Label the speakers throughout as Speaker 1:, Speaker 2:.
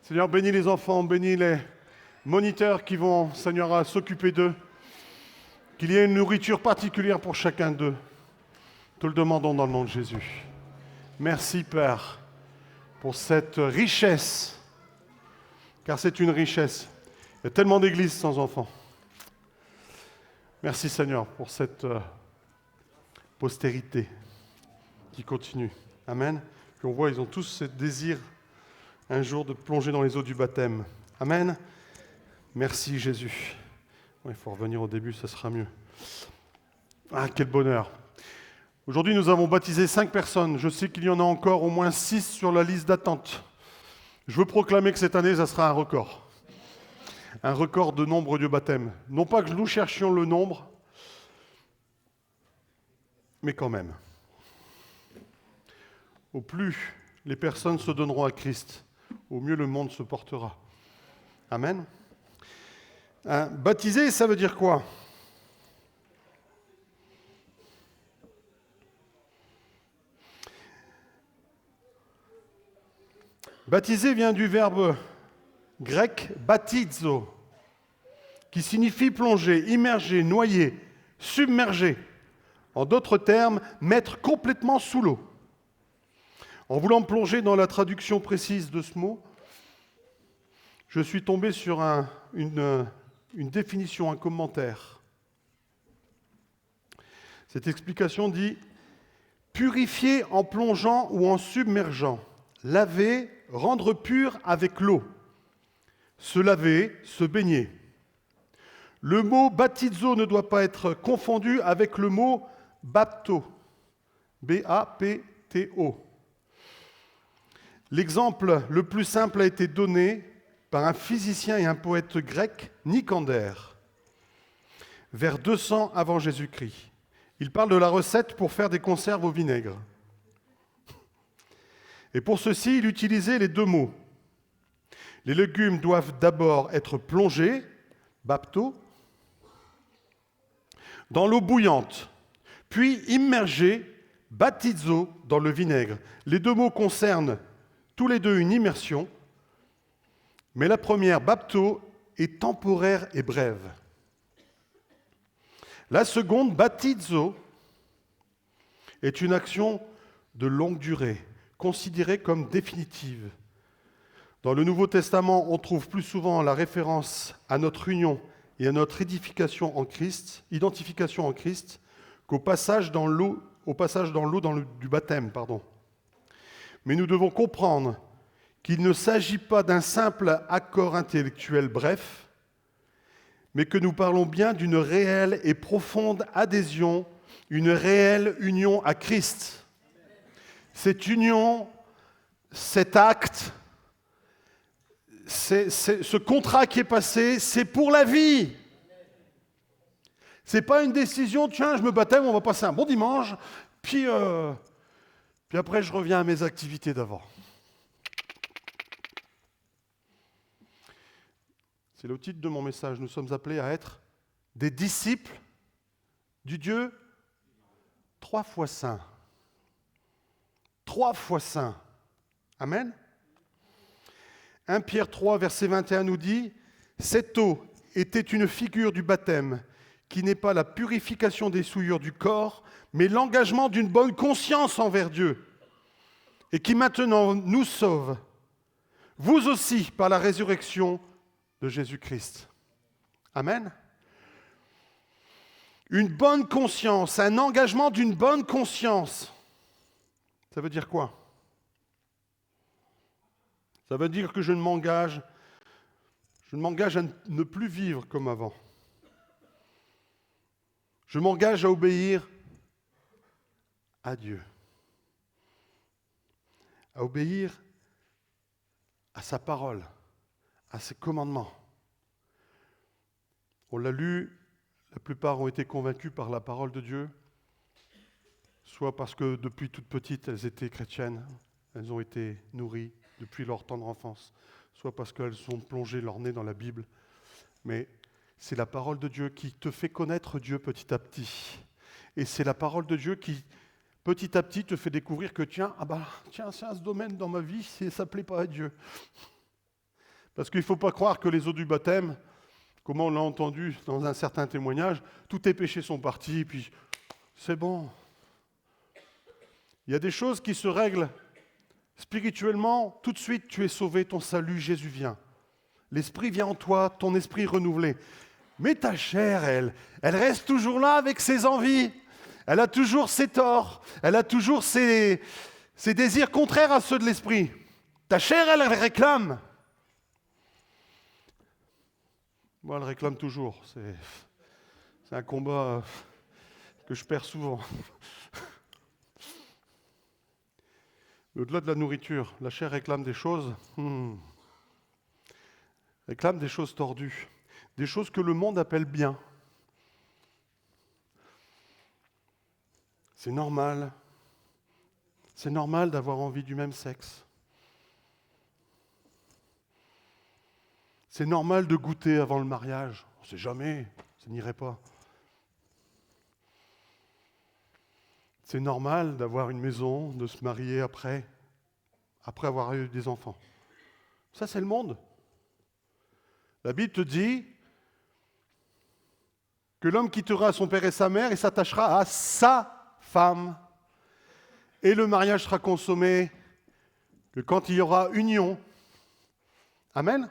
Speaker 1: Seigneur, bénis les enfants, bénis les moniteurs qui vont, Seigneur, à s'occuper d'eux. Qu'il y ait une nourriture particulière pour chacun d'eux. Te le demandons dans le nom de Jésus. Merci, Père, pour cette richesse, car c'est une richesse. Il y a tellement d'églises sans enfants. Merci, Seigneur, pour cette postérité qui continue. Amen. Puis on voit, ils ont tous ce désir un jour de plonger dans les eaux du baptême. Amen. Merci, Jésus. Il faut revenir au début, ça sera mieux. Ah, quel bonheur. Aujourd'hui, nous avons baptisé 5 personnes. Je sais qu'il y en a encore au moins 6 sur la liste d'attente. Je veux proclamer que cette année, ça sera un record. Un record de nombre de baptêmes. Non pas que nous cherchions le nombre, mais quand même. Au plus les personnes se donneront à Christ, au mieux le monde se portera. Amen. Baptiser, ça veut dire quoi ? Baptiser vient du verbe grec baptizo, qui signifie plonger, immerger, noyer, submerger. En d'autres termes, mettre complètement sous l'eau. En voulant plonger dans la traduction précise de ce mot, je suis tombé sur une définition, un commentaire. Cette explication dit « purifier en plongeant ou en submergeant, laver, rendre pur avec l'eau, se laver, se baigner ». Le mot baptizo ne doit pas être confondu avec le mot bapto, B-A-P-T-O. L'exemple le plus simple a été donné par un physicien et un poète grec, Nicander, vers 200 avant Jésus-Christ. Il parle de la recette pour faire des conserves au vinaigre. Et pour ceci, il utilisait les 2 mots. Les légumes doivent d'abord être plongés, bapto, dans l'eau bouillante, puis immergés, baptizo, dans le vinaigre. Les 2 mots concernent tous les 2 une immersion, mais la première, bapto, est temporaire et brève. La seconde, baptizo, est une action de longue durée, considérée comme définitive. Dans le Nouveau Testament, on trouve plus souvent la référence à notre union et à notre identification en Christ, qu'au passage dans l'eau, du baptême. Mais nous devons comprendre qu'il ne s'agit pas d'un simple accord intellectuel bref, mais que nous parlons bien d'une réelle et profonde adhésion, une réelle union à Christ. Cette union, cet acte, ce contrat qui est passé, c'est pour la vie. C'est pas une décision, tiens, je me baptême, on va passer un bon dimanche, puis après je reviens à mes activités d'avant. C'est le titre de mon message. Nous sommes appelés à être des disciples du Dieu 3 fois saint. 3 fois saint. Amen. 1 Pierre 3, verset 21 nous dit « Cette eau était une figure du baptême, qui n'est pas la purification des souillures du corps, mais l'engagement d'une bonne conscience envers Dieu, et qui maintenant nous sauve, vous aussi, par la résurrection de Jésus-Christ. » Amen. Une bonne conscience, un engagement d'une bonne conscience. Ça veut dire quoi ? Ça veut dire que je m'engage à ne plus vivre comme avant. Je m'engage à obéir à Dieu, à obéir à sa parole, à ses commandements. On l'a lu, la plupart ont été convaincus par la parole de Dieu, soit parce que depuis toute petite, elles étaient chrétiennes, elles ont été nourries depuis leur tendre enfance, soit parce qu'elles ont plongé leur nez dans la Bible. Mais c'est la parole de Dieu qui te fait connaître Dieu petit à petit. Et c'est la parole de Dieu qui, petit à petit, te fait découvrir que tiens, c'est un domaine dans ma vie, ça ne plaît pas à Dieu. Parce qu'il ne faut pas croire que les eaux du baptême, comme on l'a entendu dans un certain témoignage, tous tes péchés sont partis, puis c'est bon. Il y a des choses qui se règlent spirituellement, tout de suite tu es sauvé, ton salut, Jésus vient. L'Esprit vient en toi, ton esprit renouvelé. Mais ta chair, elle reste toujours là avec ses envies. Elle a toujours ses torts, elle a toujours ses désirs contraires à ceux de l'Esprit. Ta chair, elle réclame. Moi, elle réclame toujours. C'est un combat que je perds souvent. Au-delà de la nourriture, la chair réclame des choses. Réclame des choses tordues, des choses que le monde appelle bien. C'est normal. C'est normal d'avoir envie du même sexe. C'est normal de goûter avant le mariage. On ne sait jamais, ça n'irait pas. C'est normal d'avoir une maison, de se marier après avoir eu des enfants. Ça, c'est le monde. La Bible te dit que l'homme quittera son père et sa mère et s'attachera à sa femme. Et le mariage sera consommé que quand il y aura union. Amen.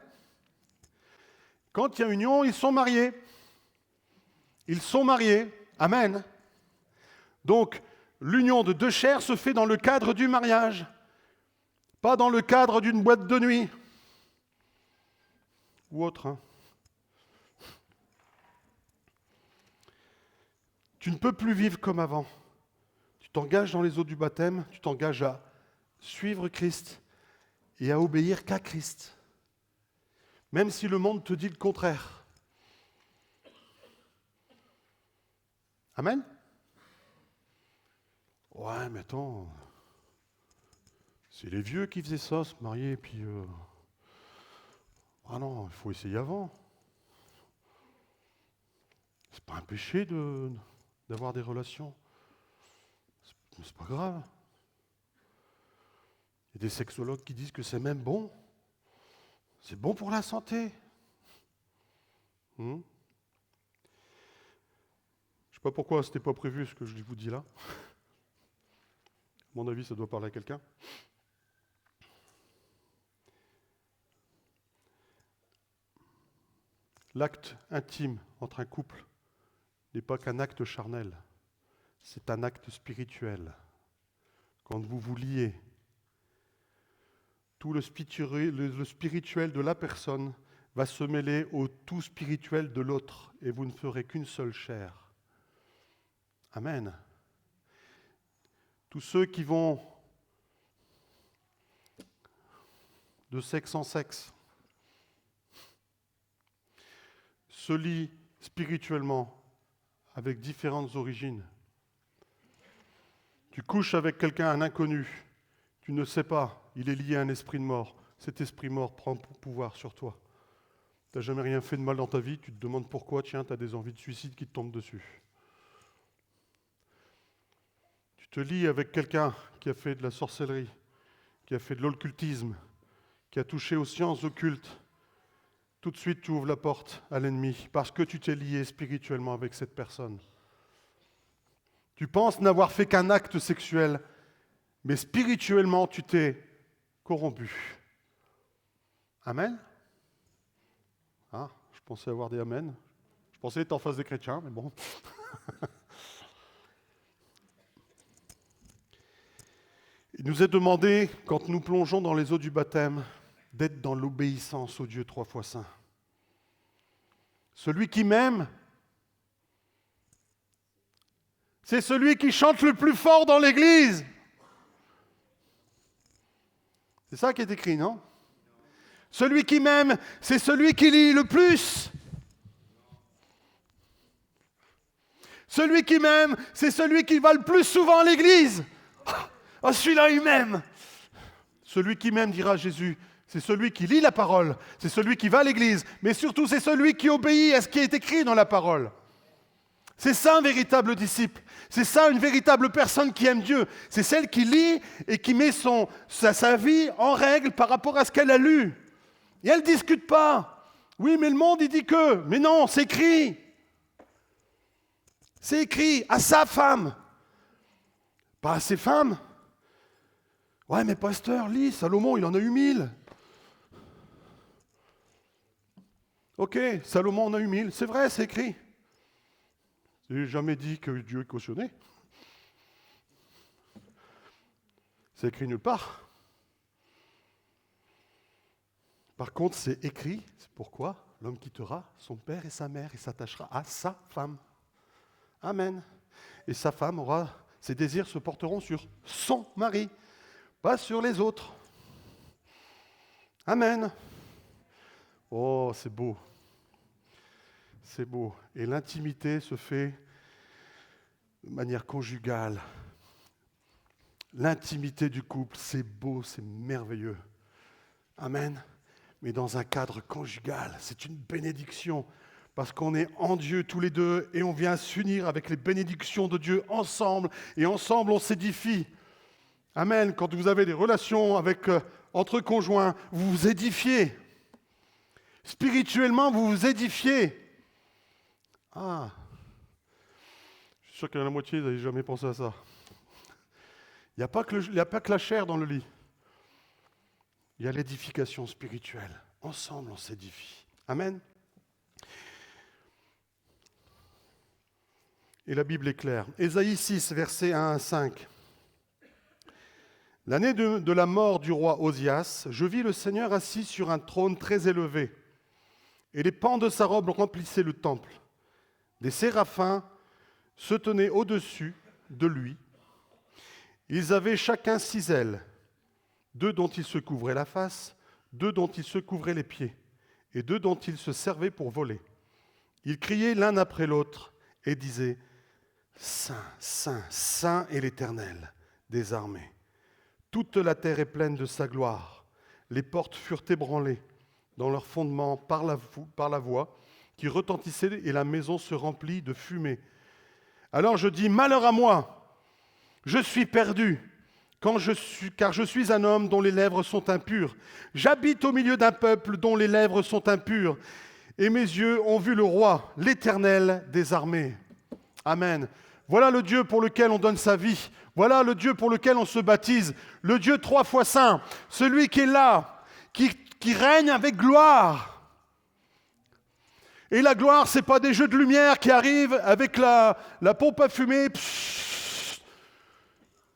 Speaker 1: Quand il y a union, ils sont mariés. Ils sont mariés. Amen. Donc, l'union de deux chairs se fait dans le cadre du mariage, pas dans le cadre d'une boîte de nuit ou autre. Hein. Tu ne peux plus vivre comme avant. Tu t'engages dans les eaux du baptême, tu t'engages à suivre Christ et à obéir qu'à Christ. Même si le monde te dit le contraire. Amen. Ouais, mais attends, c'est les vieux qui faisaient ça, se marier, puis... Ah non, il faut essayer avant. C'est pas un péché d'avoir des relations. C'est pas grave. Il y a des sexologues qui disent que c'est même bon. C'est bon pour la santé. Je ne sais pas pourquoi c'était pas prévu ce que je vous dis là. À mon avis, ça doit parler à quelqu'un. L'acte intime entre un couple n'est pas qu'un acte charnel, c'est un acte spirituel. Quand vous vous liez, tout le spirituel de la personne va se mêler au tout spirituel de l'autre, et vous ne ferez qu'une seule chair. Amen. Tous ceux qui vont de sexe en sexe se lient spirituellement avec différentes origines. Tu couches avec quelqu'un, un inconnu, tu ne sais pas, il est lié à un esprit de mort. Cet esprit mort prend pouvoir sur toi. Tu n'as jamais rien fait de mal dans ta vie, tu te demandes pourquoi, tiens, tu as des envies de suicide qui te tombent dessus. Tu te lies avec quelqu'un qui a fait de la sorcellerie, qui a fait de l'occultisme, qui a touché aux sciences occultes. Tout de suite, tu ouvres la porte à l'ennemi parce que tu t'es lié spirituellement avec cette personne. Tu penses n'avoir fait qu'un acte sexuel, mais spirituellement, tu t'es corrompu. Amen. Ah, je pensais avoir des amen. Je pensais être en face des chrétiens, mais bon. Il nous est demandé, quand nous plongeons dans les eaux du baptême, d'être dans l'obéissance au Dieu 3 fois saint. Celui qui m'aime, c'est celui qui chante le plus fort dans l'église. C'est ça qui est écrit, non? Celui qui m'aime, c'est celui qui lit le plus. Celui qui m'aime, c'est celui qui va le plus souvent à l'église. Oh, celui-là, il m'aime. Celui qui m'aime, dira Jésus, c'est celui qui lit la parole, c'est celui qui va à l'église, mais surtout c'est celui qui obéit à ce qui est écrit dans la parole. C'est ça un véritable disciple. C'est ça une véritable personne qui aime Dieu. C'est celle qui lit et qui met sa vie en règle par rapport à ce qu'elle a lu. Et elle ne discute pas. Oui, mais le monde, il dit que. Mais non, c'est écrit. C'est écrit à sa femme. Pas à ses femmes. Ouais, mais pasteur, lis, Salomon, il en a eu 1000. Ok, Salomon en a eu 1000. C'est vrai, c'est écrit. J'ai jamais dit que Dieu est cautionné. C'est écrit nulle part. Par contre, c'est écrit, c'est pourquoi l'homme quittera son père et sa mère et s'attachera à sa femme. Amen. Et sa femme aura, ses désirs se porteront sur son mari, pas sur les autres. Amen. Oh, c'est beau. C'est beau. Et l'intimité se fait de manière conjugale. L'intimité du couple, c'est beau, c'est merveilleux. Amen. Mais dans un cadre conjugal, c'est une bénédiction. Parce qu'on est en Dieu tous les deux et on vient s'unir avec les bénédictions de Dieu ensemble. Et ensemble, on s'édifie. Amen. Quand vous avez des relations entre conjoints, vous vous édifiez. Spirituellement, vous vous édifiez. Ah, je suis sûr qu'il y en a la moitié, vous n'avez jamais pensé à ça. Il n'y a pas que la chair dans le lit. Il y a l'édification spirituelle. Ensemble, on s'édifie. Amen. Et la Bible est claire. Ésaïe 6, versets 1 à 5. L'année de la mort du roi Osias, je vis le Seigneur assis sur un trône très élevé, et les pans de sa robe remplissaient le temple. Des séraphins se tenaient au-dessus de lui. Ils avaient chacun 6 ailes, 2 dont ils se couvraient la face, 2 dont ils se couvraient les pieds, et 2 dont ils se servaient pour voler. Ils criaient l'un après l'autre et disaient « Saint, Saint, Saint est l'Éternel des armées. Toute la terre est pleine de sa gloire. Les portes furent ébranlées dans leur fondement par la voix qui retentissait et la maison se remplit de fumée. Alors je dis, malheur à moi, je suis perdu, car je suis un homme dont les lèvres sont impures. J'habite au milieu d'un peuple dont les lèvres sont impures, et mes yeux ont vu le roi, l'Éternel des armées. » Amen. Voilà le Dieu pour lequel on donne sa vie. Voilà le Dieu pour lequel on se baptise. Le Dieu 3 fois saint, celui qui est là, qui règne avec gloire. Et la gloire, ce n'est pas des jeux de lumière qui arrivent avec la pompe à fumer. Psst,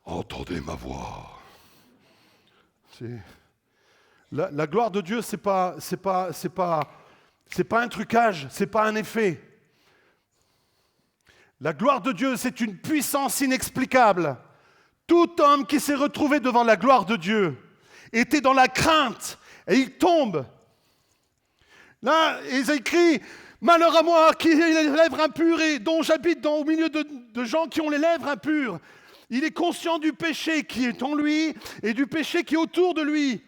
Speaker 1: entendez ma voix. La gloire de Dieu, c'est pas un trucage, c'est pas un effet. La gloire de Dieu, c'est une puissance inexplicable. Tout homme qui s'est retrouvé devant la gloire de Dieu était dans la crainte et il tombe. Là, ils écrivent « Malheur à moi qui ai les lèvres impures et dont j'habite au milieu de gens qui ont les lèvres impures. » Il est conscient du péché qui est en lui et du péché qui est autour de lui.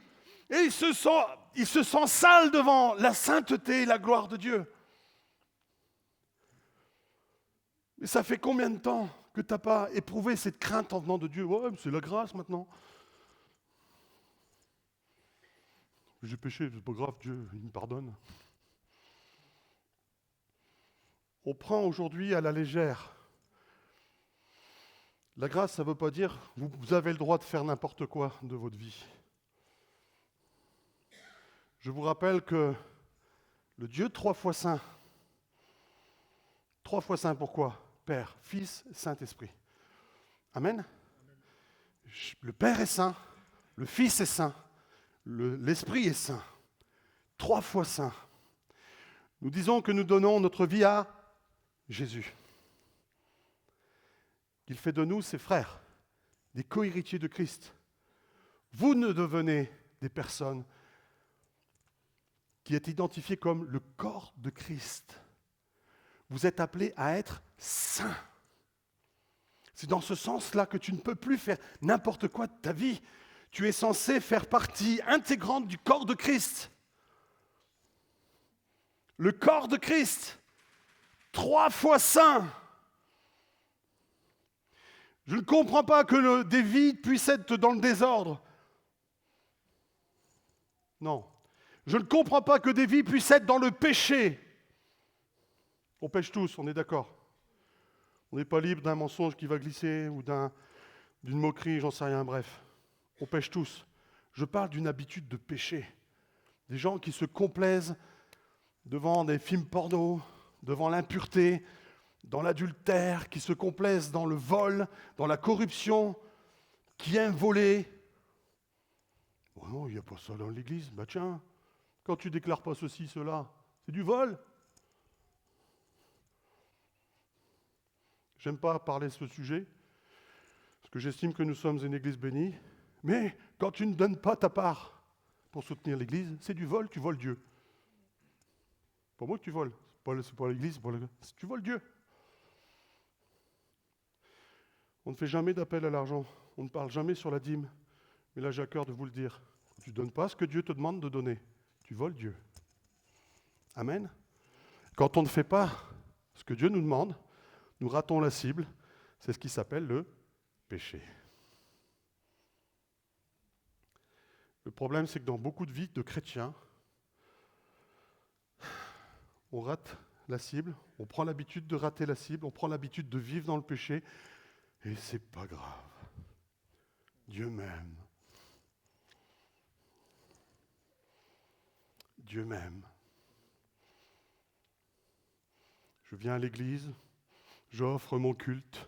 Speaker 1: Et il se sent sale devant la sainteté et la gloire de Dieu. Mais ça fait combien de temps que tu n'as pas éprouvé cette crainte en venant de Dieu? Ouais, c'est la grâce maintenant. J'ai péché, c'est pas grave, Dieu, il me pardonne. On prend aujourd'hui à la légère. La grâce, ça ne veut pas dire vous avez le droit de faire n'importe quoi de votre vie. Je vous rappelle que le Dieu 3 fois saint, 3 fois saint pourquoi? Père, Fils, Saint-Esprit. Amen. Le Père est saint, le Fils est saint, l'Esprit est saint. 3 fois saint. Nous disons que nous donnons notre vie à Jésus. Il fait de nous ses frères, des co-héritiers de Christ. Vous ne devenez des personnes qui êtes identifiées comme le corps de Christ. Vous êtes appelés à être saints. C'est dans ce sens-là que tu ne peux plus faire n'importe quoi de ta vie. Tu es censé faire partie intégrante du corps de Christ. Le corps de Christ, 3 fois saint. Je ne comprends pas que des vies puissent être dans le désordre. Non. Je ne comprends pas que des vies puissent être dans le péché. On pêche tous, on est d'accord. On n'est pas libre d'un mensonge qui va glisser ou d'une moquerie, j'en sais rien, bref. On pêche tous. Je parle d'une habitude de péché. Des gens qui se complaisent devant des films porno, devant l'impureté, dans l'adultère, qui se complaisent dans le vol, dans la corruption, qui aiment voler. Oh non, il n'y a pas ça dans l'Église. Bah tiens, quand tu déclares pas ceci, cela, c'est du vol. J'aime pas parler de ce sujet, parce que j'estime que nous sommes une Église bénie, mais quand tu ne donnes pas ta part pour soutenir l'Église, c'est du vol, tu voles Dieu. Pas moi que tu voles, c'est pas l'Église, tu voles Dieu. On ne fait jamais d'appel à l'argent, on ne parle jamais sur la dîme, mais là j'ai à cœur de vous le dire. Tu ne donnes pas ce que Dieu te demande de donner, tu voles Dieu. Amen. Quand on ne fait pas ce que Dieu nous demande, nous ratons la cible, c'est ce qui s'appelle le péché. Le problème, c'est que dans beaucoup de vies de chrétiens, on rate la cible, on prend l'habitude de rater la cible, on prend l'habitude de vivre dans le péché, et c'est pas grave. Dieu m'aime. Dieu m'aime. Je viens à l'église, j'offre mon culte.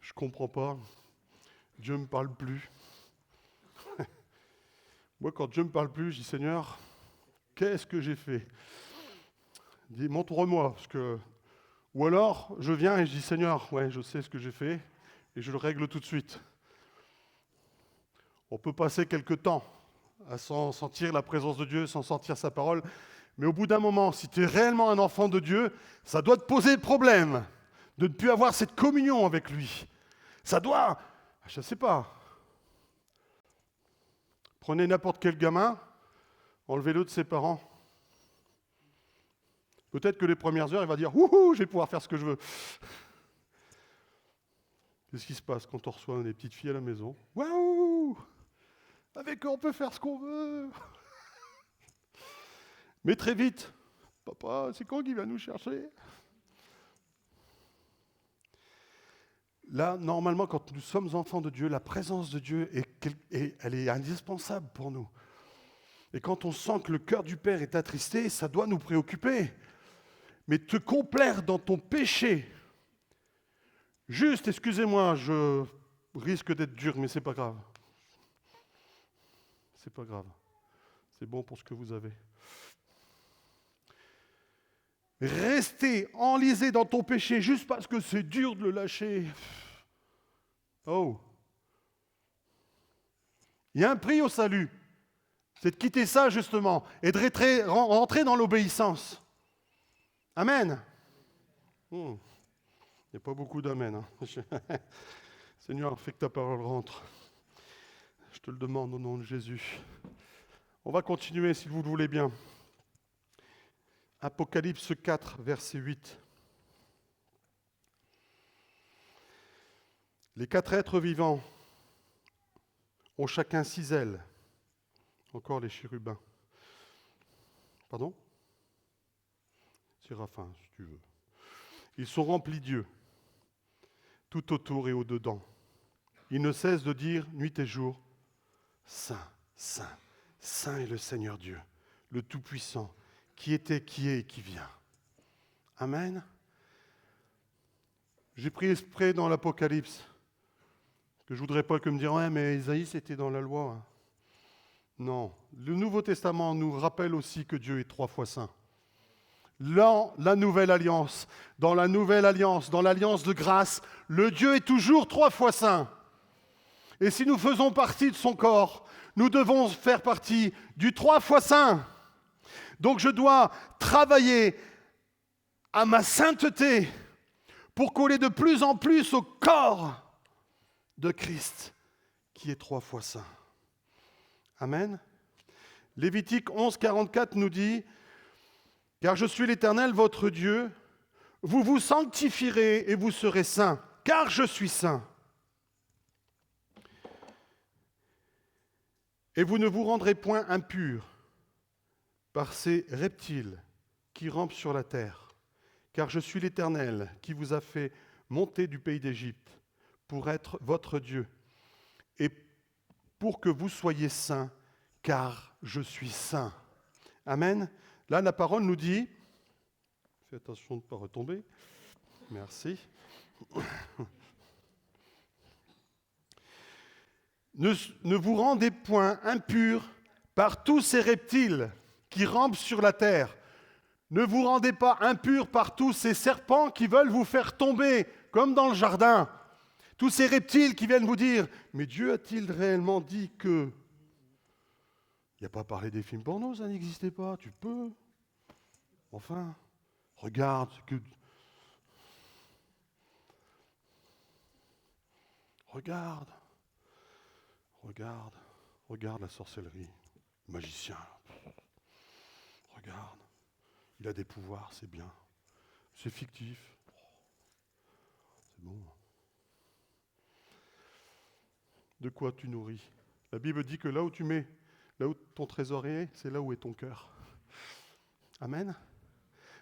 Speaker 1: Je ne comprends pas. Dieu ne me parle plus. Moi, quand Dieu ne me parle plus, je dis Seigneur, qu'est-ce que j'ai fait? Il dit, montre-moi. Parce que... Ou alors, je viens et je dis Seigneur, ouais, je sais ce que j'ai fait et je le règle tout de suite. On peut passer quelque temps à sentir la présence de Dieu, sans sentir sa parole, mais au bout d'un moment, si tu es réellement un enfant de Dieu, ça doit te poser problème de ne plus avoir cette communion avec lui. Ça doit, je ne sais pas. Prenez n'importe quel gamin, enlevez-le de ses parents. Peut-être que les premières heures, il va dire « Wouhou, je vais pouvoir faire ce que je veux ». Qu'est-ce qui se passe quand on reçoit des petites filles à la maison? Waouh! Avec eux, on peut faire ce qu'on veut. Mais très vite, papa, c'est quand qu'il va nous chercher? Là, normalement, quand nous sommes enfants de Dieu, la présence de Dieu, elle est indispensable pour nous. Et quand on sent que le cœur du Père est attristé, ça doit nous préoccuper. Mais te complaire dans ton péché, juste, excusez-moi, je risque d'être dur, mais c'est pas grave. C'est pas grave. C'est bon pour ce que vous avez. Rester enlisé dans ton péché juste parce que c'est dur de le lâcher. Oh. Il y a un prix au salut. C'est de quitter ça, justement, et de rentrer dans l'obéissance. Amen. Il n'y a pas beaucoup d'amen. Hein. Seigneur, fais que ta parole rentre. Je te le demande au nom de Jésus. On va continuer, si vous le voulez bien. Apocalypse 4, verset 8. Les 4 êtres vivants ont chacun 6 ailes. Encore les chérubins. Pardon? Séraphins, si tu veux. Ils sont remplis d'yeux, tout autour et au-dedans. Ils ne cessent de dire nuit et jour, Saint, Saint, Saint est le Seigneur Dieu, le Tout-Puissant, qui était, qui est et qui vient. Amen. J'ai pris exprès dans l'Apocalypse, que je ne voudrais pas que me dire, ouais, mais Isaïe, c'était dans la loi. Non, le Nouveau Testament nous rappelle aussi que Dieu est 3 fois saint. Dans la nouvelle alliance, dans l'alliance de grâce, le Dieu est toujours 3 fois saint. Et si nous faisons partie de son corps, nous devons faire partie du 3 fois saint. Donc je dois travailler à ma sainteté pour coller de plus en plus au corps de Christ, qui est 3 fois saint. Amen. Lévitique 11, 44 nous dit « Car je suis l'Éternel, votre Dieu, vous vous sanctifierez et vous serez saints, car je suis saint. » Et vous ne vous rendrez point impurs par ces reptiles qui rampent sur la terre, car je suis l'Éternel qui vous a fait monter du pays d'Égypte pour être votre Dieu, et pour que vous soyez saints, car je suis saint. Amen. Là, la parole nous dit, fais attention de ne pas retomber, merci. Ne vous rendez point impurs par tous ces reptiles qui rampent sur la terre. Ne vous rendez pas impurs par tous ces serpents qui veulent vous faire tomber, comme dans le jardin. Tous ces reptiles qui viennent vous dire, mais Dieu a-t-il réellement dit que... Il n'y a pas parlé des films porno, ça n'existait pas, tu peux. Enfin, regarde que... Regarde la sorcellerie, le magicien. Regarde, il a des pouvoirs, c'est bien. C'est fictif. C'est bon. De quoi tu nourris? La Bible dit que là où ton trésor est, c'est là où est ton cœur. Amen.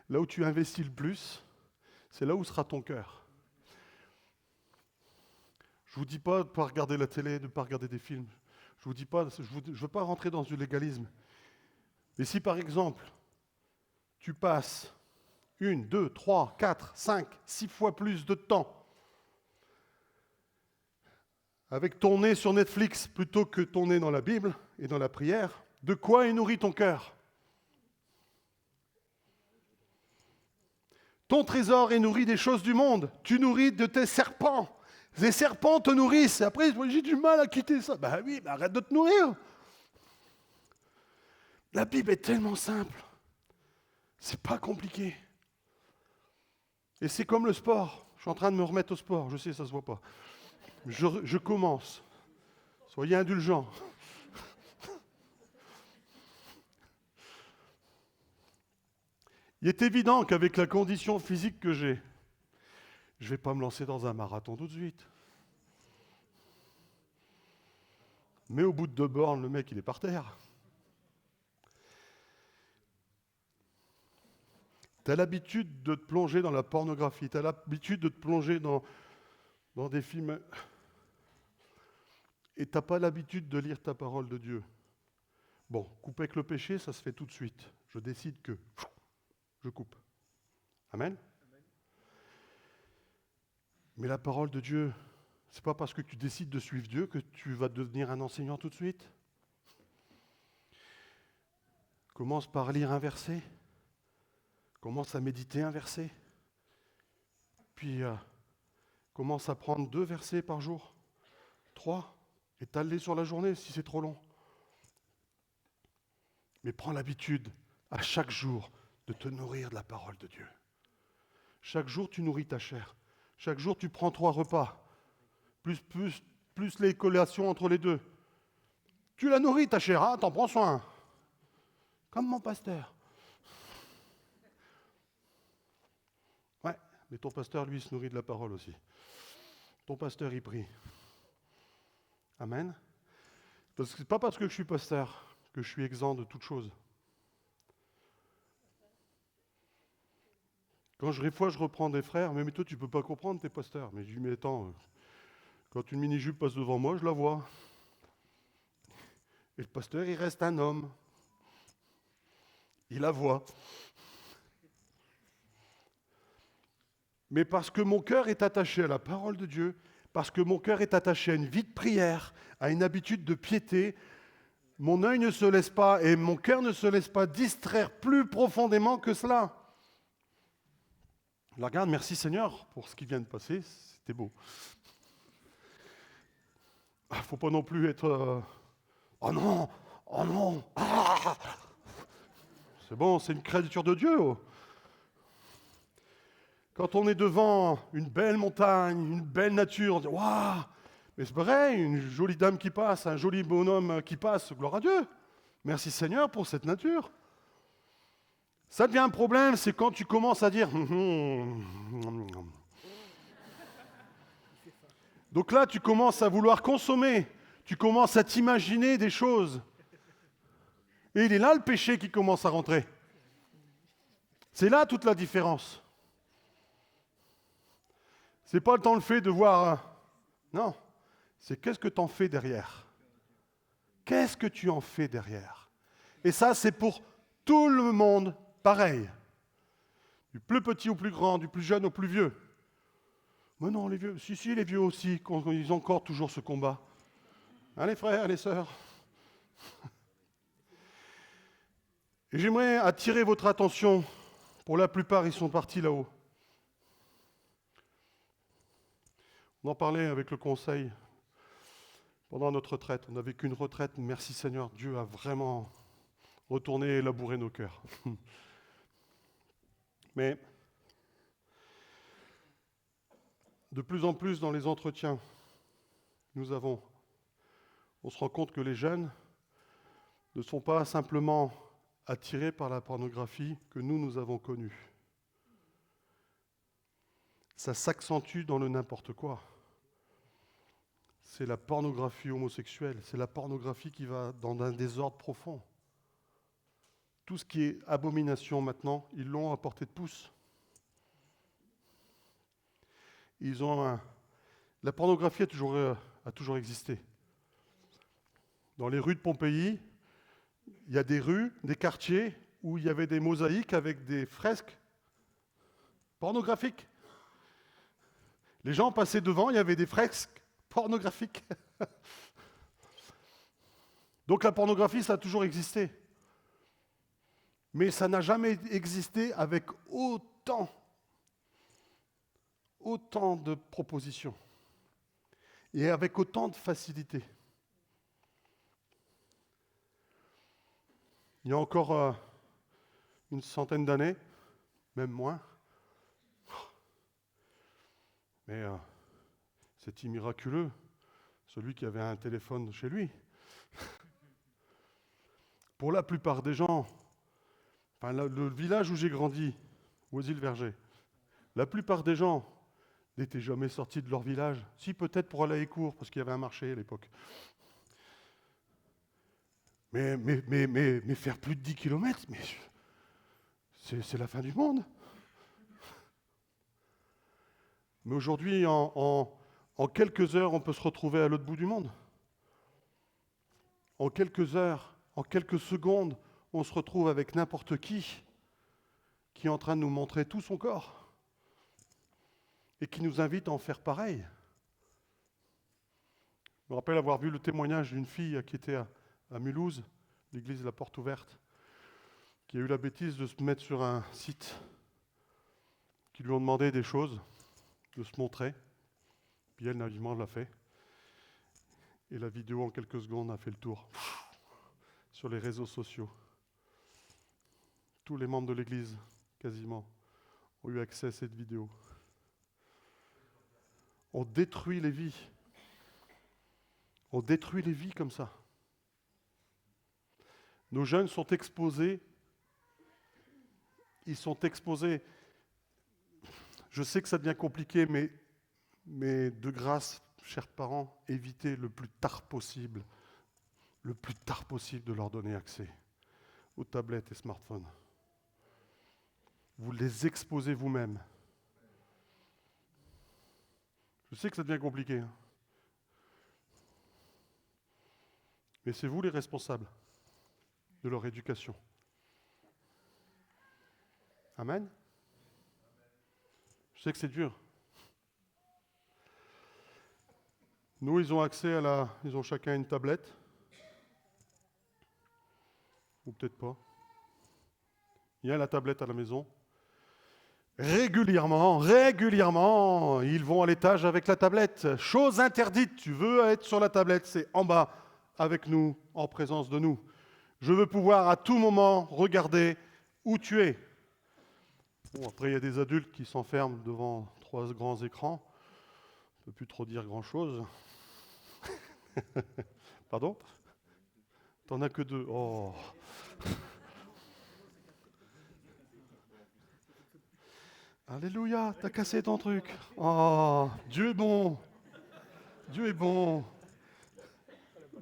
Speaker 1: Là où tu investis le plus, c'est là où sera ton cœur. Je ne vous dis pas de ne pas regarder la télé, de ne pas regarder des films. Je ne veux pas rentrer dans du légalisme. Mais si par exemple, tu passes 1, 2, 3, 4, 5, 6 fois plus de temps avec ton nez sur Netflix plutôt que ton nez dans la Bible et dans la prière, de quoi est nourri ton cœur? Ton trésor est nourri des choses du monde. Tu nourris de tes serpents. Les serpents te nourrissent. Après, j'ai du mal à quitter ça. Ben oui, ben arrête de te nourrir. La Bible est tellement simple. C'est pas compliqué. Et c'est comme le sport. Je suis en train de me remettre au sport. Je sais, ça se voit pas. Je commence. Soyez indulgents. Il est évident qu'avec la condition physique que j'ai, je ne vais pas me lancer dans un marathon tout de suite. Mais au bout de 2 bornes, le mec, il est par terre. Tu as l'habitude de te plonger dans la pornographie, tu as l'habitude de te plonger dans des films, et tu n'as pas l'habitude de lire ta parole de Dieu. Bon, couper avec le péché, ça se fait tout de suite. Je décide que je coupe. Amen. Mais la parole de Dieu, c'est pas parce que tu décides de suivre Dieu que tu vas devenir un enseignant tout de suite. Commence par lire un verset. Commence à méditer un verset. Puis commence à prendre 2 versets par jour, 3, étale-les sur la journée si c'est trop long. Mais prends l'habitude à chaque jour de te nourrir de la parole de Dieu. Chaque jour, tu nourris ta chair. Chaque jour, tu prends 3 repas, plus les collations entre les 2. Tu la nourris, ta chair, hein, t'en prends soin. Comme mon pasteur. Ouais, mais ton pasteur, lui, se nourrit de la parole aussi. Ton pasteur, il prie. Amen. Parce que c'est pas parce que je suis pasteur que je suis exempt de toute chose. Des fois, je reprends des frères, mais toi, tu ne peux pas comprendre, t'es pasteur. Mais je dis, mais attends, quand une mini-jupe passe devant moi, je la vois. Et le pasteur, il reste un homme. Il la voit. Mais parce que mon cœur est attaché à la parole de Dieu, parce que mon cœur est attaché à une vie de prière, à une habitude de piété, mon œil ne se laisse pas et mon cœur ne se laisse pas distraire plus profondément que cela. Là, regarde, merci Seigneur pour ce qui vient de passer, c'était beau. Il ne faut pas non plus être... oh non, ah. C'est bon, c'est une créature de Dieu. Oh. Quand on est devant une belle montagne, une belle nature, on dit « Waouh !» Mais c'est vrai, une jolie dame qui passe, un joli bonhomme qui passe, gloire à Dieu. Merci Seigneur pour cette nature. Ça devient un problème, c'est quand tu commences à dire Donc là, tu commences à vouloir consommer Tu commences à t'imaginer des choses. Et il est là le péché qui commence à rentrer. C'est là toute la différence. C'est pas tant le fait de voir... Non, c'est qu'est-ce que tu en fais derrière. Qu'est-ce que tu en fais derrière? Et ça, c'est pour tout le monde pareil. Du plus petit au plus grand, du plus jeune au plus vieux. Mais non, les vieux, si, les vieux aussi, ils ont encore toujours ce combat. Hein, les frères, les sœurs? Et j'aimerais attirer votre attention. Pour la plupart, ils sont partis là-haut. On en parlait avec le conseil pendant notre retraite. On n'a vécu une retraite. Merci Seigneur, Dieu a vraiment retourné et labouré nos cœurs. Mais de plus en plus dans les entretiens, on se rend compte que les jeunes ne sont pas simplement attirés par la pornographie que nous avons connue. Ça s'accentue dans le n'importe quoi. C'est la pornographie homosexuelle, c'est la pornographie qui va dans un désordre profond. Tout ce qui est abomination maintenant, ils l'ont à portée de pouce. La pornographie a toujours existé. Dans les rues de Pompéi, il y a des rues, des quartiers où il y avait des mosaïques avec des fresques pornographiques. Les gens passaient devant, il y avait des fresques pornographiques. Donc la pornographie, ça a toujours existé. Mais ça n'a jamais existé avec autant de propositions et avec autant de facilité. Il y a encore une centaine d'années, même moins, mais c'était miraculeux, celui qui avait un téléphone chez lui. Pour la plupart des gens, le village où j'ai grandi, Oisy-le-Verger, la plupart des gens n'étaient jamais sortis de leur village. Si, peut-être pour aller à Écourt, parce qu'il y avait un marché à l'époque. Mais faire plus de 10 kilomètres, c'est la fin du monde. Mais aujourd'hui, en quelques heures, on peut se retrouver à l'autre bout du monde. En quelques heures, en quelques secondes, on se retrouve avec n'importe qui est en train de nous montrer tout son corps et qui nous invite à en faire pareil. Je me rappelle avoir vu le témoignage d'une fille qui était à Mulhouse, l'église de la Porte Ouverte, qui a eu la bêtise de se mettre sur un site qui lui ont demandé des choses, de se montrer, puis elle naïvement l'a fait. Et la vidéo, en quelques secondes, a fait le tour sur les réseaux sociaux. Tous les membres de l'Église, quasiment, ont eu accès à cette vidéo. On détruit les vies. On détruit les vies comme ça. Nos jeunes sont exposés. Ils sont exposés. Je sais que ça devient compliqué, mais de grâce, chers parents, évitez le plus tard possible de leur donner accès aux tablettes et smartphones. Vous les exposez vous-même. Je sais que ça devient compliqué, hein. Mais c'est vous les responsables de leur éducation. Amen. Je sais que c'est dur. Nous, ils ont accès ils ont chacun une tablette. Ou peut-être pas. Il y a la tablette à la maison. Régulièrement, ils vont à l'étage avec la tablette. Chose interdite, tu veux être sur la tablette, c'est en bas, avec nous, en présence de nous. Je veux pouvoir à tout moment regarder où tu es. Bon, après, il y a des adultes qui s'enferment devant 3 grands écrans. On ne peut plus trop dire grand-chose. Pardon? T'en as que 2. Oh. Alléluia, t'as cassé ton truc. Oh, Dieu est bon. Dieu est bon.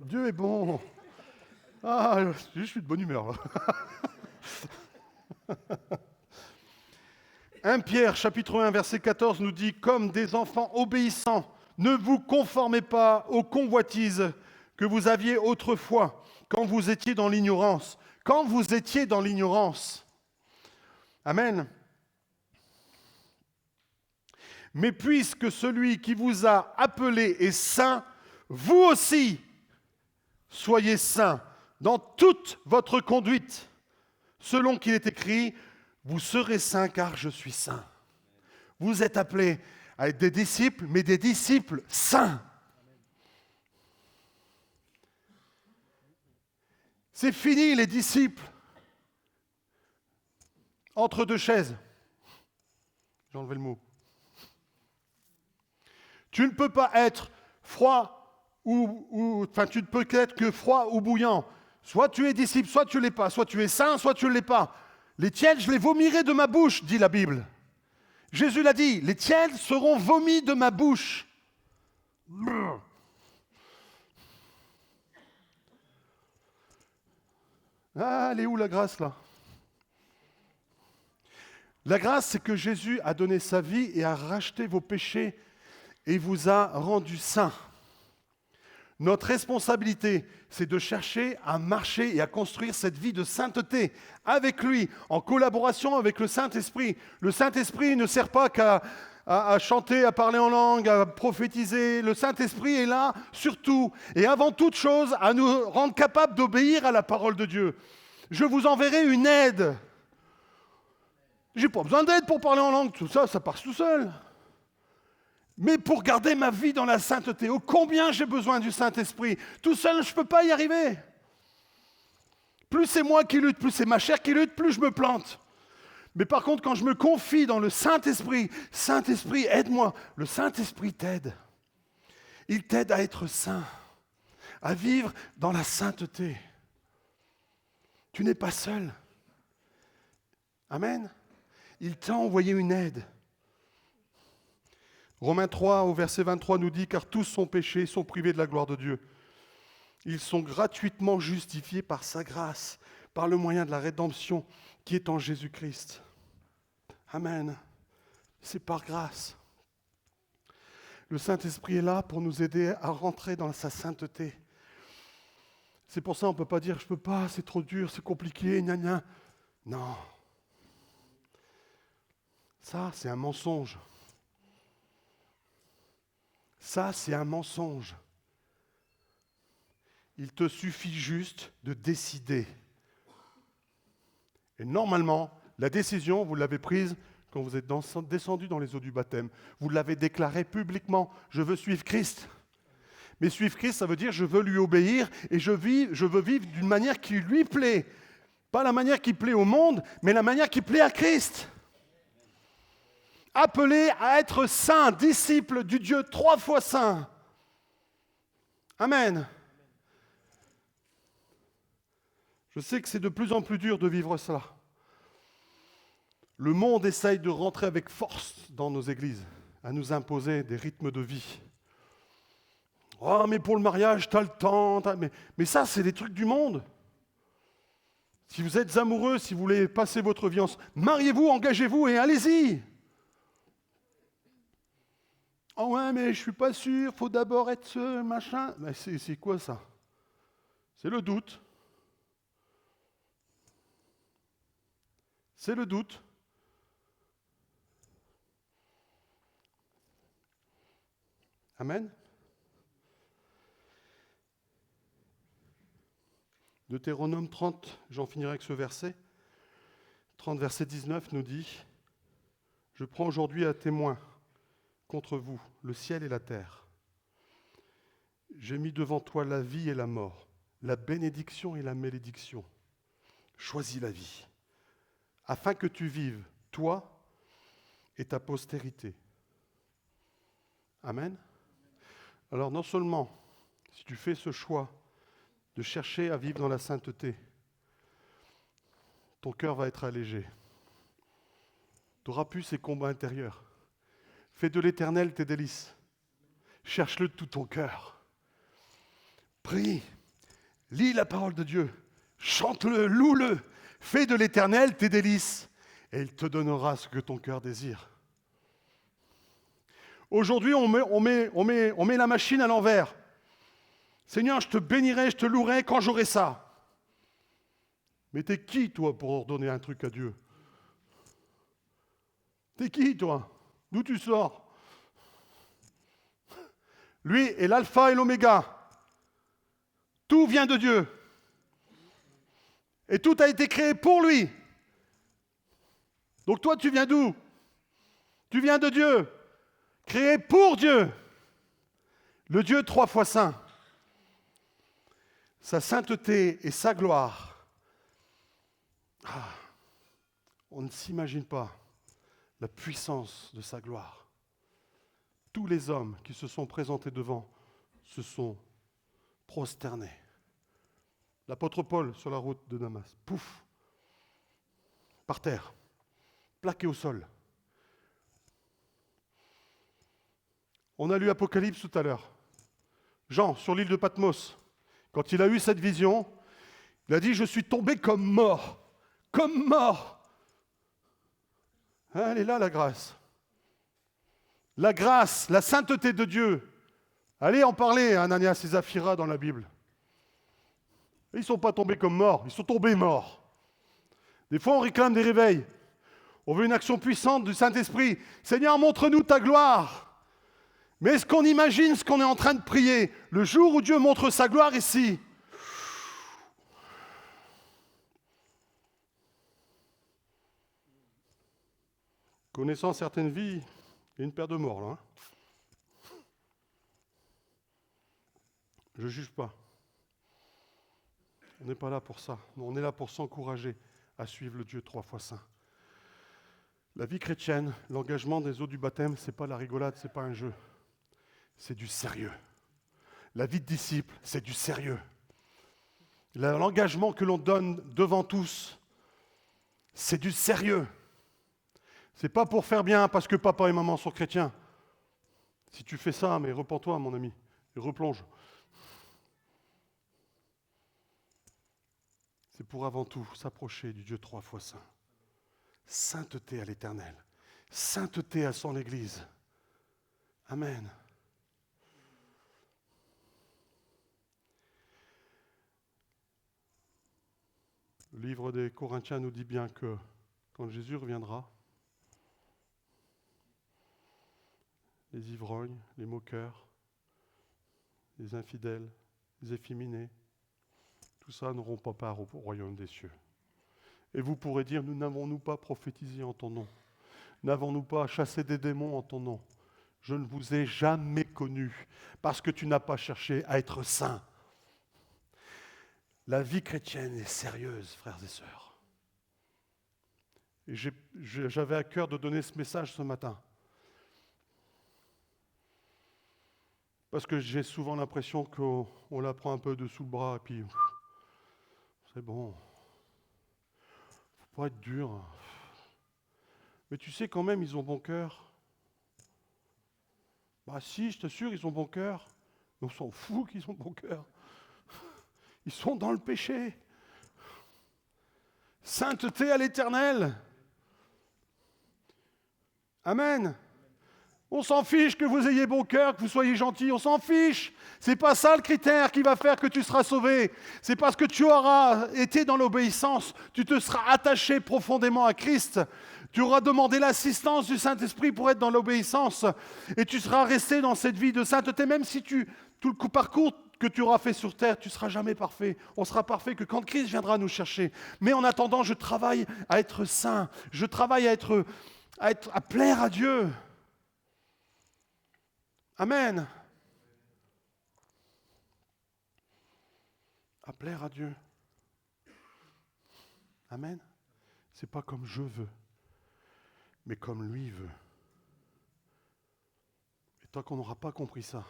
Speaker 1: Dieu est bon. Ah, je suis de bonne humeur, là. 1 Pierre, chapitre 1, verset 14, nous dit « Comme des enfants obéissants, ne vous conformez pas aux convoitises que vous aviez autrefois, quand vous étiez dans l'ignorance. » Quand vous étiez dans l'ignorance. Amen. Mais puisque celui qui vous a appelé est saint, vous aussi soyez saints dans toute votre conduite, selon qu'il est écrit, vous serez saints car je suis saint. Vous êtes appelés à être des disciples, mais des disciples saints. C'est fini les disciples entre deux chaises. J'ai enlevé le mot. Tu ne peux pas être froid tu ne peux être que froid ou bouillant. Soit tu es disciple, soit tu ne l'es pas. Soit tu es saint, soit tu ne l'es pas. Les tièdes, je les vomirai de ma bouche, dit la Bible. Jésus l'a dit, les tièdes seront vomis de ma bouche. Ah, elle est où la grâce là? La grâce, c'est que Jésus a donné sa vie et a racheté vos péchés et vous a rendus saints. Notre responsabilité, c'est de chercher à marcher et à construire cette vie de sainteté avec lui, en collaboration avec le Saint-Esprit. Le Saint-Esprit ne sert pas qu'à chanter, à parler en langue, à prophétiser. Le Saint-Esprit est là, surtout, et avant toute chose, à nous rendre capables d'obéir à la parole de Dieu. Je vous enverrai une aide. Je n'ai pas besoin d'aide pour parler en langue, tout ça, ça passe tout seul. Mais pour garder ma vie dans la sainteté, oh combien j'ai besoin du Saint-Esprit. Tout seul, je ne peux pas y arriver. Plus c'est moi qui lutte, plus c'est ma chair qui lutte, plus je me plante. Mais par contre, quand je me confie dans le Saint-Esprit, Saint-Esprit, aide-moi. Le Saint-Esprit t'aide. Il t'aide à être saint, à vivre dans la sainteté. Tu n'es pas seul. Amen. Il t'a envoyé une aide. Romains 3, au verset 23, nous dit « Car tous sont péchés, sont privés de la gloire de Dieu. Ils sont gratuitement justifiés par sa grâce, par le moyen de la rédemption qui est en Jésus-Christ. » Amen. C'est par grâce. Le Saint-Esprit est là pour nous aider à rentrer dans sa sainteté. C'est pour ça qu'on ne peut pas dire « Je ne peux pas, c'est trop dur, c'est compliqué, gna gna. » Non. Ça, c'est un mensonge. Ça, c'est un mensonge. Il te suffit juste de décider. Et normalement, la décision, vous l'avez prise quand vous êtes descendu dans les eaux du baptême. Vous l'avez déclaré publiquement. Je veux suivre Christ. Mais suivre Christ, ça veut dire je veux lui obéir et je veux vivre d'une manière qui lui plaît. Pas la manière qui plaît au monde, mais la manière qui plaît à Christ. Appelé à être saint, disciple du Dieu 3 fois saint. Amen. Je sais que c'est de plus en plus dur de vivre cela. Le monde essaye de rentrer avec force dans nos églises, à nous imposer des rythmes de vie. Oh, mais pour le mariage, tu as le temps. Mais ça, c'est des trucs du monde. Si vous êtes amoureux, si vous voulez passer votre vie ensemble, mariez-vous, engagez-vous et allez-y. Oh ouais, mais je ne suis pas sûr, il faut d'abord être ce machin. Mais c'est quoi ça? C'est le doute. C'est le doute. Amen. Deutéronome 30, j'en finirai avec ce verset. 30, verset 19 nous dit « Je prends aujourd'hui à témoin contre vous le ciel et la terre. J'ai mis devant toi la vie et la mort, la bénédiction et la malédiction. Choisis la vie, afin que tu vives, toi et ta postérité. » Amen. Alors non seulement, si tu fais ce choix de chercher à vivre dans la sainteté, ton cœur va être allégé. Tu n'auras plus ces combats intérieurs. Fais de l'Éternel tes délices. Cherche-le de tout ton cœur. Prie, lis la parole de Dieu, chante-le, loue-le, fais de l'Éternel tes délices, et il te donnera ce que ton cœur désire. Aujourd'hui, on met la machine à l'envers. Seigneur, je te bénirai, je te louerai quand j'aurai ça. Mais t'es qui, toi, pour ordonner un truc à Dieu? T'es qui, toi? D'où tu sors? Lui est l'alpha et l'oméga. Tout vient de Dieu. Et tout a été créé pour lui. Donc toi, tu viens d'où? Tu viens de Dieu. Créé pour Dieu. Le Dieu 3 fois saint. Sa sainteté et sa gloire. On ne s'imagine pas la puissance de sa gloire. Tous les hommes qui se sont présentés devant se sont prosternés. L'apôtre Paul sur la route de Damas, pouf, par terre, plaqué au sol. On a lu Apocalypse tout à l'heure. Jean, sur l'île de Patmos, quand il a eu cette vision, il a dit « Je suis tombé comme mort, comme mort ». Elle est là, la grâce. La grâce, la sainteté de Dieu. Allez en parler à Ananias et Saphira dans la Bible. Ils ne sont pas tombés comme morts, ils sont tombés morts. Des fois, on réclame des réveils. On veut une action puissante du Saint-Esprit. Seigneur, montre-nous ta gloire. Mais est-ce qu'on imagine ce qu'on est en train de prier? Le jour où Dieu montre sa gloire ici. Connaissant certaines vies, il y a une paire de morts là. Hein. Je ne juge pas. On n'est pas là pour ça. On est là pour s'encourager à suivre le Dieu 3 fois saint. La vie chrétienne, l'engagement des eaux du baptême, ce n'est pas la rigolade, ce n'est pas un jeu. C'est du sérieux. La vie de disciple, c'est du sérieux. L'engagement que l'on donne devant tous, c'est du sérieux. C'est pas pour faire bien parce que papa et maman sont chrétiens. Si tu fais ça, mais repens-toi, mon ami, et replonge. C'est pour avant tout s'approcher du Dieu 3 fois saint. Sainteté à l'Éternel. Sainteté à son Église. Amen. Le livre des Corinthiens nous dit bien que quand Jésus reviendra, les ivrognes, les moqueurs, les infidèles, les efféminés, tout ça n'auront pas part au royaume des cieux. Et vous pourrez dire, nous n'avons-nous pas prophétisé en ton nom? N'avons-nous pas chassé des démons en ton nom? Je ne vous ai jamais connu, parce que tu n'as pas cherché à être saint. La vie chrétienne est sérieuse, frères et sœurs. Et j'avais à cœur de donner ce message ce matin. Parce que j'ai souvent l'impression qu'on la prend un peu dessous le bras, et puis c'est bon. Faut pas être dur. Mais tu sais quand même, ils ont bon cœur. Bah si, je t'assure, ils ont bon cœur. Mais on s'en fout qu'ils ont bon cœur. Ils sont dans le péché. Sainteté à l'Éternel. Amen. On s'en fiche que vous ayez bon cœur, que vous soyez gentil, on s'en fiche. C'est pas ça le critère qui va faire que tu seras sauvé. C'est parce que tu auras été dans l'obéissance, tu te seras attaché profondément à Christ. Tu auras demandé l'assistance du Saint-Esprit pour être dans l'obéissance. Et tu seras resté dans cette vie de sainteté, même si tout le parcours que tu auras fait sur terre, tu ne seras jamais parfait. On sera parfait que quand Christ viendra nous chercher. Mais en attendant, je travaille à être saint. Je travaille à plaire à Dieu. Amen. À plaire à Dieu. Amen. C'est pas comme je veux, mais comme lui veut. Et tant qu'on n'aura pas compris ça,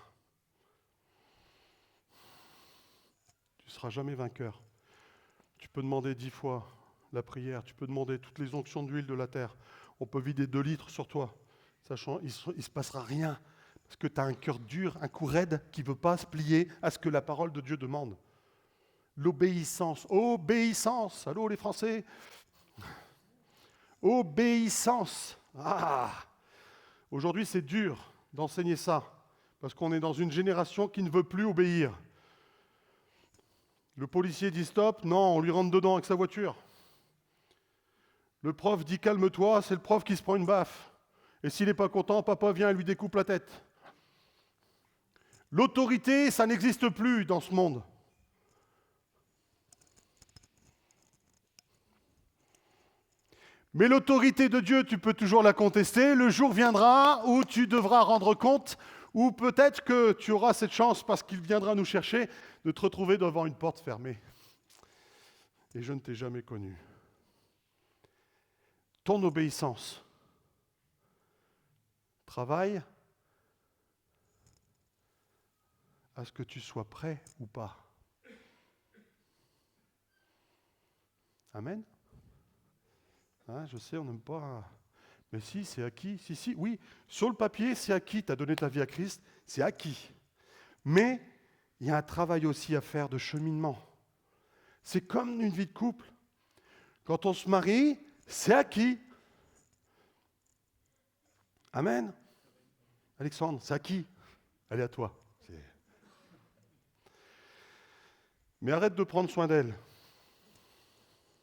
Speaker 1: tu ne seras jamais vainqueur. Tu peux demander 10 fois la prière, tu peux demander toutes les onctions d'huile de la terre. On peut vider 2 litres sur toi. Sachant, il ne se passera rien. Parce que tu as un cœur dur, un cou raide qui ne veut pas se plier à ce que la parole de Dieu demande. L'obéissance. Obéissance. Allô les Français? Obéissance. Ah! Aujourd'hui, c'est dur d'enseigner ça, parce qu'on est dans une génération qui ne veut plus obéir. Le policier dit stop, non, on lui rentre dedans avec sa voiture. Le prof dit calme-toi, c'est le prof qui se prend une baffe. Et s'il n'est pas content, papa vient et lui découpe la tête. L'autorité, ça n'existe plus dans ce monde. Mais l'autorité de Dieu, tu peux toujours la contester. Le jour viendra où tu devras rendre compte, ou peut-être que tu auras cette chance, parce qu'il viendra nous chercher, de te retrouver devant une porte fermée. Et je ne t'ai jamais connu. Ton obéissance travaille à ce que tu sois prêt ou pas. Amen. Hein, je sais, on n'aime pas. Mais si, c'est acquis. Si, oui. Sur le papier, c'est acquis. Tu as donné ta vie à Christ, c'est acquis. Mais il y a un travail aussi à faire de cheminement. C'est comme une vie de couple. Quand on se marie, c'est acquis. Amen. Alexandre, c'est acquis. Allez à toi. Mais arrête de prendre soin d'elle.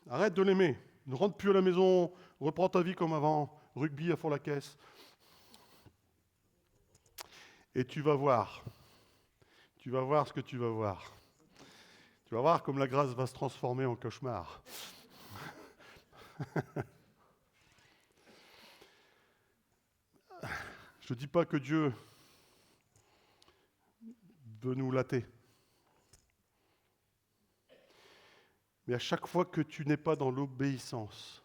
Speaker 1: Arrête de l'aimer. Ne rentre plus à la maison, reprends ta vie comme avant, rugby à fond la caisse. Et tu vas voir ce que tu vas voir. Tu vas voir comme la grâce va se transformer en cauchemar. Je ne dis pas que Dieu veut nous latter. Mais à chaque fois que tu n'es pas dans l'obéissance,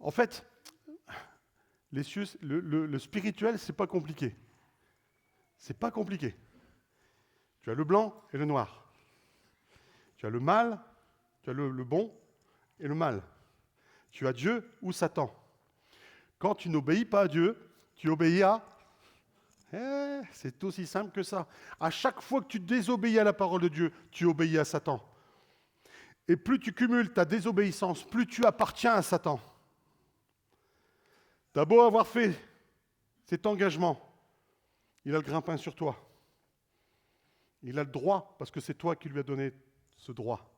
Speaker 1: en fait, les cieux, le spirituel, c'est pas compliqué. C'est pas compliqué. Tu as le blanc et le noir. Tu as le mal, tu as le bon et le mal. Tu as Dieu ou Satan. Quand tu n'obéis pas à Dieu, tu obéis à... c'est aussi simple que ça. À chaque fois que tu désobéis à la parole de Dieu, tu obéis à Satan. Et plus tu cumules ta désobéissance, plus tu appartiens à Satan. Tu as beau avoir fait cet engagement, il a le grimpin sur toi. Il a le droit, parce que c'est toi qui lui as donné ce droit.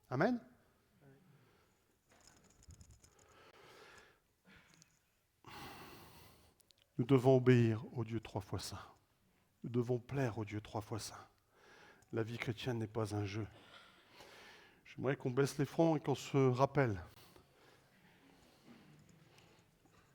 Speaker 1: Amen. Nous devons obéir au Dieu 3 fois saint. Nous devons plaire au Dieu 3 fois saint. La vie chrétienne n'est pas un jeu. J'aimerais qu'on baisse les fronts et qu'on se rappelle